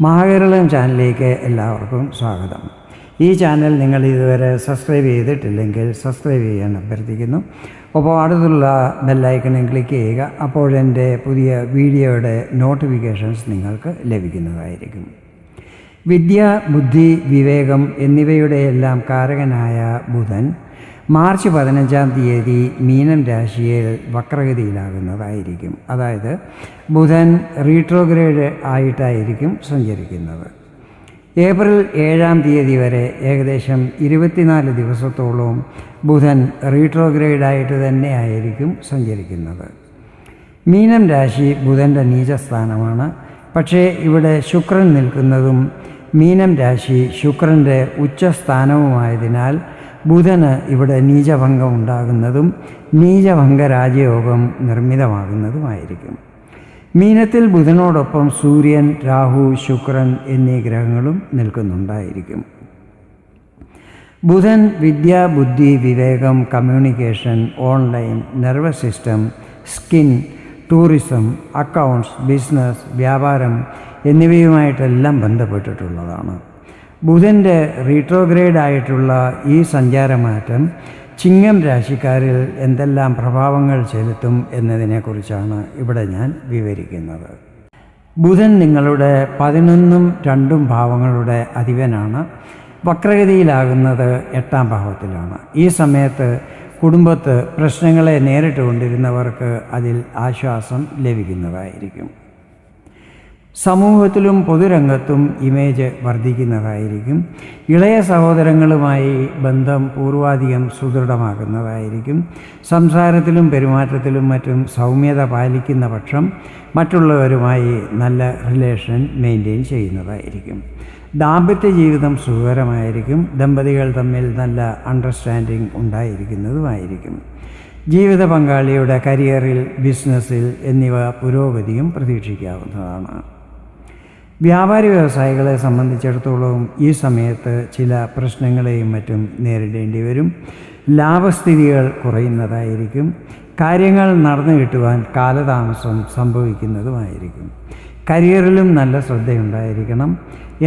മഹാകേരളം ചാനലിലേക്ക് എല്ലാവർക്കും സ്വാഗതം. ഈ ചാനൽ നിങ്ങൾ ഇതുവരെ സബ്സ്ക്രൈബ് ചെയ്തിട്ടില്ലെങ്കിൽ സബ്സ്ക്രൈബ് ചെയ്യാൻ അഭ്യർത്ഥിക്കുന്നു. അപ്പോൾ അടുത്തുള്ള ബെല്ലൈക്കണിൽ ക്ലിക്ക് ചെയ്യുക. അപ്പോഴെൻ്റെ പുതിയ വീഡിയോയുടെ നോട്ടിഫിക്കേഷൻസ് നിങ്ങൾക്ക് ലഭിക്കുന്നതായിരിക്കും. വിദ്യ, ബുദ്ധി, വിവേകം എന്നിവയുടെയെല്ലാം കാരകനായ ബുധൻ മാർച്ച് 15-ാം തീയതി മീനം രാശിയിൽ വക്രഗതിയിലാകുന്നതായിരിക്കും. അതായത് ബുധൻ റീട്രോഗ്രേഡ് ആയിട്ടായിരിക്കും സഞ്ചരിക്കുന്നത്. ഏപ്രിൽ 7-ാം തീയതി വരെ ഏകദേശം 24 ദിവസത്തോളം ബുധൻ റീട്രോഗ്രേഡായിട്ട് തന്നെയായിരിക്കും സഞ്ചരിക്കുന്നത്. മീനം രാശി ബുധൻ്റെ നീചസ്ഥാനമാണ്. പക്ഷേ ഇവിടെ ശുക്രൻ നിൽക്കുന്നതും മീനം രാശി ശുക്രൻ്റെ ഉച്ചസ്ഥാനവുമായതിനാൽ ബുധന് ഇവിടെ നീചഭംഗം ഉണ്ടാകുന്നതും നീചഭംഗ രാജയോഗം നിർമ്മിതമാകുന്നതുമായിരിക്കും. മീനത്തിൽ ബുധനോടൊപ്പം സൂര്യൻ, രാഹു, ശുക്രൻ എന്നീ ഗ്രഹങ്ങളും നിൽക്കുന്നുണ്ടായിരിക്കും. ബുധൻ വിദ്യ, ബുദ്ധി, വിവേകം, communication, online, nervous system, skin, tourism, accounts, business, വ്യാപാരം എന്നിവയുമായിട്ടെല്ലാം ബന്ധപ്പെട്ടിട്ടുള്ളതാണ്. ബുധൻ്റെ റീട്രോഗ്രേഡ് ആയിട്ടുള്ള ഈ സഞ്ചാരമാറ്റം ചിങ്ങം രാശിക്കാരിൽ എന്തെല്ലാം പ്രഭാവങ്ങൾ ചെലുത്തും എന്നതിനെക്കുറിച്ചാണ് ഇവിടെ ഞാൻ വിവരിക്കുന്നത്. ബുധൻ നിങ്ങളുടെ 11ഉം 2ഉം ഭാവങ്ങളുടെ അധിപനാണ്. വക്രഗതിയിലാകുന്നത് 8-ാം ഭാവത്തിലാണ്. ഈ സമയത്ത് കുടുംബത്ത് പ്രശ്നങ്ങളെ നേരിട്ട് കൊണ്ടിരുന്നവർക്ക് അതിൽ ആശ്വാസം ലഭിക്കുന്നതായിരിക്കും. സമൂഹത്തിലും പൊതുരംഗത്തും ഇമേജ് വർദ്ധിക്കുന്നതായിരിക്കും. ഇളയ സഹോദരങ്ങളുമായി ബന്ധം പൂർവാധികം സുദൃഢമാകുന്നതായിരിക്കും. സംസാരത്തിലും പെരുമാറ്റത്തിലും മറ്റും സൗമ്യത പാലിക്കുന്ന പക്ഷം മറ്റുള്ളവരുമായി നല്ല റിലേഷൻ മെയിൻറ്റെയിൻ ചെയ്യുന്നതായിരിക്കും. ദാമ്പത്യ ജീവിതം സുഖകരമായിരിക്കും. ദമ്പതികൾ തമ്മിൽ നല്ല അണ്ടർസ്റ്റാൻഡിങ് ഉണ്ടായിരിക്കുന്നതുമായിരിക്കും. ജീവിത പങ്കാളിയുടെ കരിയറിൽ, ബിസിനസ്സിൽ എന്നിവ പുരോഗതിയും പ്രതീക്ഷിക്കാവുന്നതാണ്. വ്യാപാരി വ്യവസായികളെ സംബന്ധിച്ചിടത്തോളം ഈ സമയത്ത് ചില പ്രശ്നങ്ങളെയും മറ്റും നേരിടേണ്ടി വരും. ലാഭസ്ഥിതികൾ കുറയുന്നതായിരിക്കും. കാര്യങ്ങൾ നടന്നു കിട്ടുവാൻ കാലതാമസം സംഭവിക്കുന്നതുമായിരിക്കും. കരിയറിലും നല്ല ശ്രദ്ധയുണ്ടായിരിക്കണം.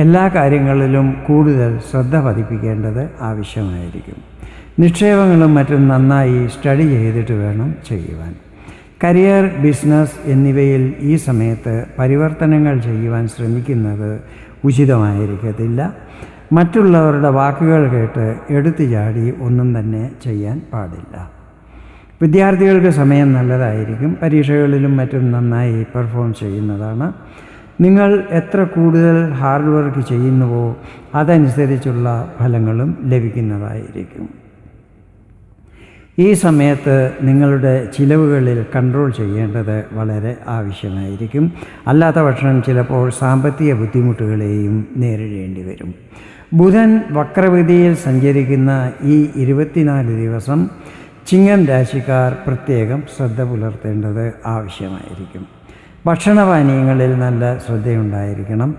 എല്ലാ കാര്യങ്ങളിലും കൂടുതൽ ശ്രദ്ധ പതിപ്പിക്കേണ്ടത് ആവശ്യമായിരിക്കും. നിക്ഷേപങ്ങളും മറ്റും നന്നായി സ്റ്റഡി ചെയ്തിട്ട് വേണം ചെയ്യുവാൻ. കരിയർ, ബിസിനസ് എന്നിവയിൽ ഈ സമയത്ത് പരിവർത്തനങ്ങൾ ചെയ്യുവാൻ ശ്രമിക്കുന്നത് ഉചിതമായിരിക്കത്തില്ല. മറ്റുള്ളവരുടെ വാക്കുകൾ കേട്ട് എടുത്തു ചാടി ഒന്നും തന്നെ ചെയ്യാൻ പാടില്ല. വിദ്യാർത്ഥികൾക്ക് സമയം നല്ലതായിരിക്കും. പരീക്ഷകളിലും മറ്റും നന്നായി പെർഫോം ചെയ്യുന്നതാണ്. നിങ്ങൾ എത്ര കൂടുതൽ ഹാർഡ് വർക്ക് ചെയ്യുന്നുവോ അതനുസരിച്ചുള്ള ഫലങ്ങളും ലഭിക്കുന്നതായിരിക്കും. ഈ സമയത്ത് നിങ്ങളുടെ ചിലവുകളിൽ കൺട്രോൾ ചെയ്യേണ്ടത് വളരെ ആവശ്യമായിരിക്കും. അല്ലാത്ത പക്ഷം ചിലപ്പോൾ സാമ്പത്തിക ബുദ്ധിമുട്ടുകളെയും നേരിടേണ്ടി വരും. ബുധൻ വക്രഗതിയിൽ സഞ്ചരിക്കുന്ന ഈ 24 ദിവസം ചിങ്ങം രാശിക്കാർ പ്രത്യേകം ശ്രദ്ധ പുലർത്തേണ്ടത് ആവശ്യമായിരിക്കും. ഭക്ഷണപാനീയങ്ങളിൽ നല്ല ശ്രദ്ധയുണ്ടായിരിക്കണം.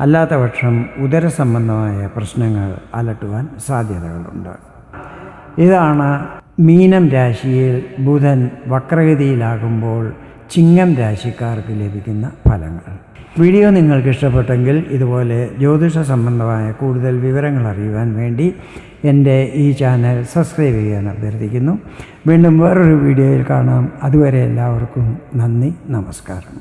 അല്ലാത്ത പക്ഷം ഉദരസംബന്ധമായ പ്രശ്നങ്ങൾ അലട്ടുവാൻ സാധ്യതകളുണ്ട്. ഇതാണ് മീനം രാശിയിൽ ബുധൻ വക്രഗതിയിലാകുമ്പോൾ ചിങ്ങം രാശിക്കാർക്ക് ലഭിക്കുന്ന ഫലങ്ങൾ. വീഡിയോ നിങ്ങൾക്ക് ഇഷ്ടപ്പെട്ടെങ്കിൽ ഇതുപോലെ ജ്യോതിഷ സംബന്ധമായ കൂടുതൽ വിവരങ്ങൾ അറിയുവാൻ വേണ്ടി എൻ്റെ ഈ ചാനൽ സബ്സ്ക്രൈബ് ചെയ്യാൻ അഭ്യർത്ഥിക്കുന്നു. വീണ്ടും വേറൊരു വീഡിയോയിൽ കാണാം. അതുവരെ എല്ലാവർക്കും നന്ദി, നമസ്കാരം.